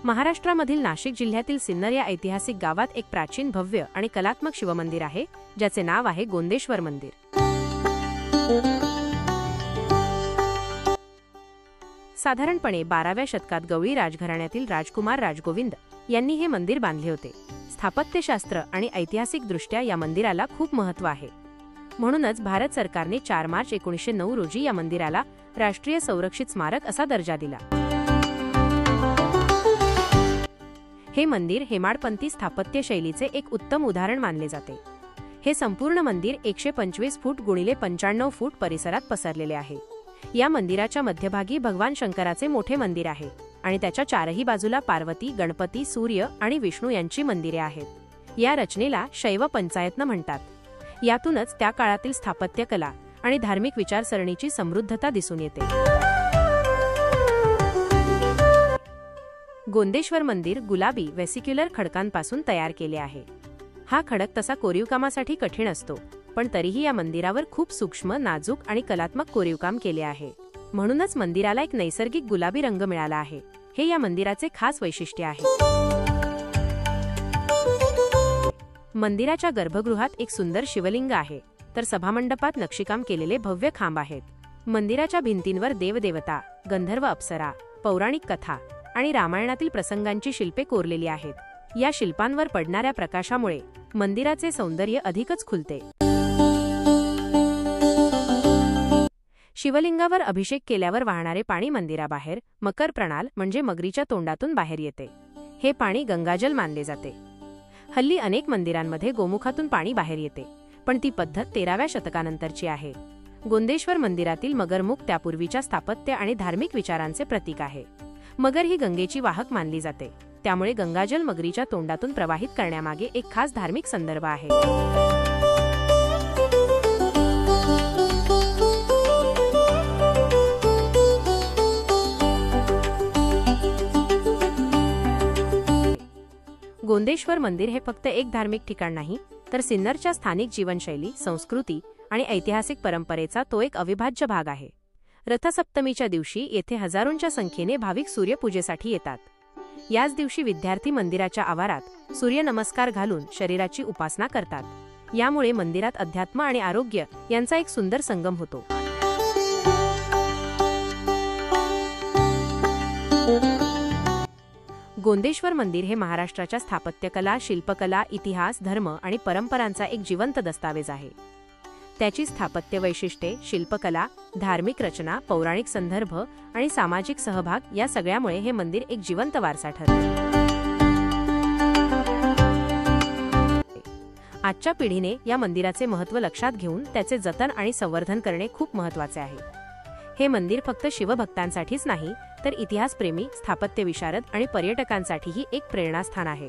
महाराष्ट्रामधील नाशिक जिल्ह्यातील सिन्नर या ऐतिहासिक गावात एक प्राचीन भव्य आणि कलात्मक शिवमंदिर आहे, ज्याचे नाव आहे गोंदेश्वर मंदिर। साधारणपणे 12व्या शतकात गवळी राजघराण्यातील राजकुमार राजगोविंद यांनी हे मंदिर बांधले होते। स्थापत्यशास्त्र आणि ऐतिहासिकदृष्ट्या या मंदिराला खूप महत्त्व आहे। म्हणूनच भारत सरकारने 4 मार्च 1909 रोजी या मंदिराला राष्ट्रीय संरक्षित स्मारक असा दर्जा दिला। हे मंदिर हेमाडपंथी स्थापत्य शैलीचे एक उत्तम उदाहरण मानले जाते। हे संपूर्ण मंदिर 125 फूट गुणिले 95 फूट परिसरात पसरलेले आहे। या मंदिराच्या मध्यभागी भगवान शंकराचे मोठे मंदिर आहे आणि त्याच्या चारही बाजूला पार्वती, गणपती, सूर्य आणि विष्णू यांची मंदिरे आहेत। या रचनेला शैव पंचायतन म्हणतात। यातूनच त्या काळातील स्थापत्य कला आणि धार्मिक विचारसरणीची समृद्धता दिसून येते। गोंदेश्वर मंदिर गुलाबी वेसिक्युलर खडकांपासून तयार केले आहे। हा खडक तसा कोरीवकामासाठी कठीण असतो, पण तरीही या मंदिरावर खूप सूक्ष्म, नाजूक आणि कलात्मक कोरीवकाम केले आहे। म्हणूनच मंदिराला एक नैसर्गिक गुलाबी रंग मिळाला आहे। हे या मंदिराचे खास वैशिष्ट्य आहे। मंदिराच्या गर्भगृहात एक सुंदर शिवलिंग आहे, तर सभामंडपात नक्षीकाम केलेले भव्य खांब आहेत। मंदिराच्या भिंतींवर देवदेवता, गंधर्व, अप्सरा, पौराणिक कथा आणि रामायणातील प्रसंगांची शिल्पे कोरलेली आहेत। या शिल्पांवर पडणाऱ्या प्रकाशामुळे मंदिराचे सौंदर्य अधिकच खुलते। शिवलिंगावर अभिषेक केल्यावर वाहणारे पाणी मंदिराबाहेर मकर प्रणाल म्हणजे मगरीच्या तोंडातून बाहेर येते। हे पाणी गंगाजल मानले जाते। हल्ली अनेक मंदिरांमध्ये गोमुखातून पाणी बाहेर येते, पण ती पद्धत 13व्या शतकानंतरची आहे। गोंदेश्वर मंदिरातील मगरमुख त्यापूर्वीच्या स्थापत्य आणि धार्मिक विचारांचे प्रतीक आहे। मगर ही गंगेची वाहक मानली जाते, त्यामुळे गंगाजल मगरीच्या तोंडातून प्रवाहित करण्यामागे एक खास धार्मिक संदर्भ आहे। गोंदेश्वर मंदिर हे फक्त एक धार्मिक ठिकाण नाही, तर सिन्नरच्या स्थानिक जीवनशैली, संस्कृती आणि ऐतिहासिक परंपरेचा तो एक अविभाज्य भाग आहे। रथसप्तमीच्या दिवशी येथे हजारोंच्या संख्येने भाविक सूर्यपूजेसाठी येतात। याच दिवशी विद्यार्थी मंदिराच्या आवारात सूर्यनमस्कार घालून शरीराची उपासना करतात। यामुळे मंदिरात अध्यात्म आणि आरोग्य यांचा एक सुंदर संगम होतो। गोंदेश्वर मंदिर हे महाराष्ट्राच्या स्थापत्यकला, शिल्पकला, इतिहास, धर्म आणि परंपरांचा एक जिवंत दस्तावेज आहे। त्याची स्थापत्य वैशिष्ट्ये, शिल्पकला, धार्मिक रचना, पौराणिक संदर्भ आणि सामाजिक सहभाग या सगळ्यामुळे हे मंदिर एक जिवंत वारसा ठरते। आजच्या पिढीने या मंदिराचे महत्त्व लक्षात घेऊन त्याचे जतन आणि संवर्धन करणे खूप महत्त्वाचे आहे। हे मंदिर फक्त शिवभक्तांसाठीच नाही, तर इतिहासप्रेमी, स्थापत्य विशारद आणि पर्यटकांसाठीही एक प्रेरणास्थान आहे।